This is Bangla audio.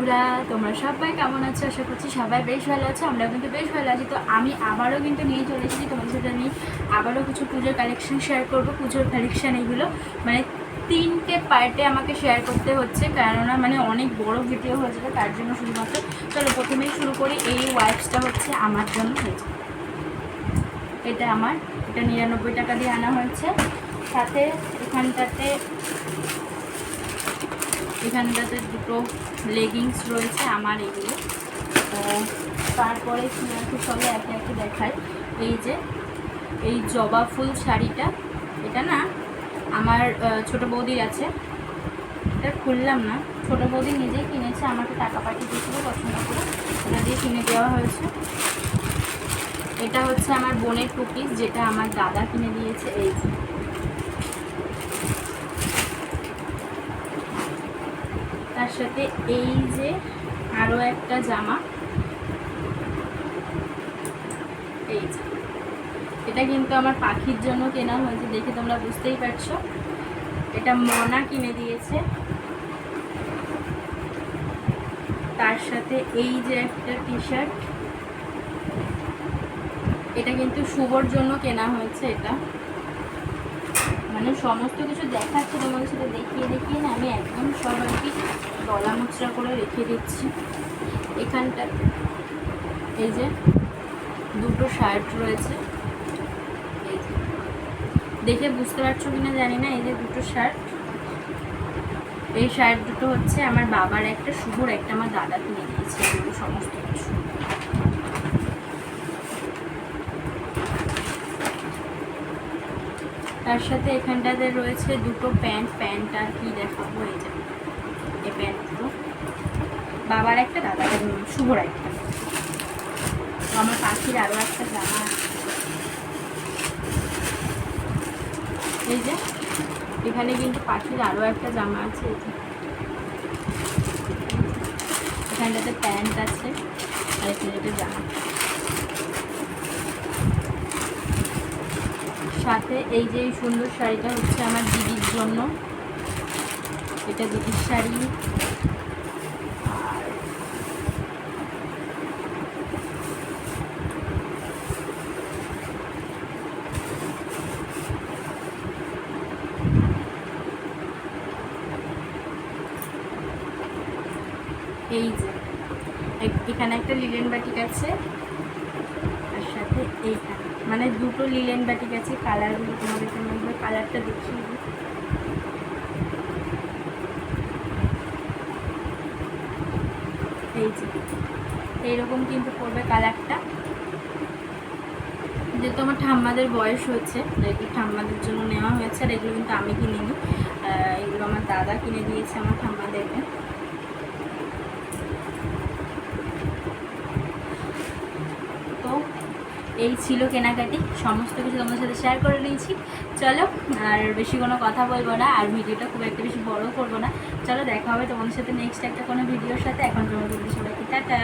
বন্ধুরা, তোমরা সবাই কেমন আছো? আশা করছি সবাই বেশ ভালো আছো। আমরা কিন্তু বেশ ভালো আছি। তো আমি আবারও কিন্তু নিয়ে চলে এসেছি তোমাদের সাথে। আমি আবারও কিছু পুজোর কালেকশন শেয়ার করব। পুজোর কালেকশান এগুলো মানে 3টে পার্টে আমাকে শেয়ার করতে হচ্ছে, কেননা মানে অনেক বড় ভিডিও হয়ে যাবে, তার জন্য শুধুমাত্র। চলো প্রথমেই শুরু করি। এই ওয়াইপসটা হচ্ছে আমার জন্য হয়েছে, এটা আমার, এটা 99 টাকা দিয়ে আনা হয়েছে। সাথে এখানটাতে দুটো লেগিংস রয়েছে আমার এগুলো। তো তারপরে কি আছে সবে একে একে দেখায়। এই যে এই জবা ফুল শাড়িটা, এটা না আমার ছোটো বৌদির আছে। এটা খুললাম না, ছোটো বৌদি নিজেই কিনেছে, আমাকে টাকা পাঠিয়ে দিয়েছিল পছন্দ করে, এটা দিয়ে কিনে দেওয়া হয়েছে। এটা হচ্ছে আমার বোনের টু পিস, যেটা আমার দাদা কিনে দিয়েছে। এই যে তার সাথে এই যে আরও একটা জামা, এই যে এটা কিন্তু আমার পাখির জন্য কেনা হয়েছে, দেখে তোমরা বুঝতেই পারছো। এটা মনা কিনে দিয়েছে। তার সাথে এই যে একটা টি শার্ট, এটা কিন্তু শুভর জন্য কেনা হয়েছে। এটা মানে সমস্ত কিছু দেখাচ্ছে তোমাদের সাথে, দেখিয়ে না আমি একদম সব আর কি গলা মুচড়া করে রেখে দিচ্ছি। এখানটা এই যে দুটো শার্ট রয়েছে, এই যে দেখে বুঝতে পারছো কিনা জানি না। এই যে দুটো শার্ট, এই শার্ট দুটো হচ্ছে আমার বাবার একটা, শুভর একটা, আমার দাদা কিনে দিয়েছে। এগুলো সমস্ত কিছু। তার সাথে এখানটাতে রয়েছে দুটো প্যান্ট আর কি দেখাবো। এই যে এই প্যান্ট দুটো বাবার একটা, দাদার শুভর একটা। তো আমার পাখির আরও একটা জামা আছে। এই যে এখানে কিন্তু পাখির আরও একটা জামা আছে। এই যে এখানটাতে প্যান্ট আছে আর এখানে জামা। সাথে এই যে এই সুন্দর শাড়িটা হচ্ছে আমার দিদির জন্য, এটা দিদির শাড়ি। আর এই যে এখানে একটা লিলেন বাটিক আছে, আর সাথে এইখানে মানে দুটো লিলেন বাটিক আছে। কালারগুলো তোমাদেরকে মধ্যে কালারটা দেখিয়ে দিই। এই যে এইরকম কিন্তু পড়বে কালারটা। যেহেতু আমার ঠাম্মাদের বয়স হচ্ছে, এগুলো ঠাম্মাদের জন্য নেওয়া হয়েছে। আর এগুলো কিন্তু আমি কিনিনি, এগুলো আমার দাদা কিনে দিয়েছে আমার ঠাম্মাদেরকে। তো এই ছিল কেনাকাটি, সমস্ত কিছু তোমাদের সাথে শেয়ার করে নিয়েছি। চলো আর বেশি কোনো কথা বলবো না, আর ভিডিওটা খুব একটা বেশি বড় করবো না। চলো দেখা হবে তোমাদের সাথে নেক্সট একটা কোনো ভিডিওর সাথে। এখন তোমাদের সবাইকে টাটা।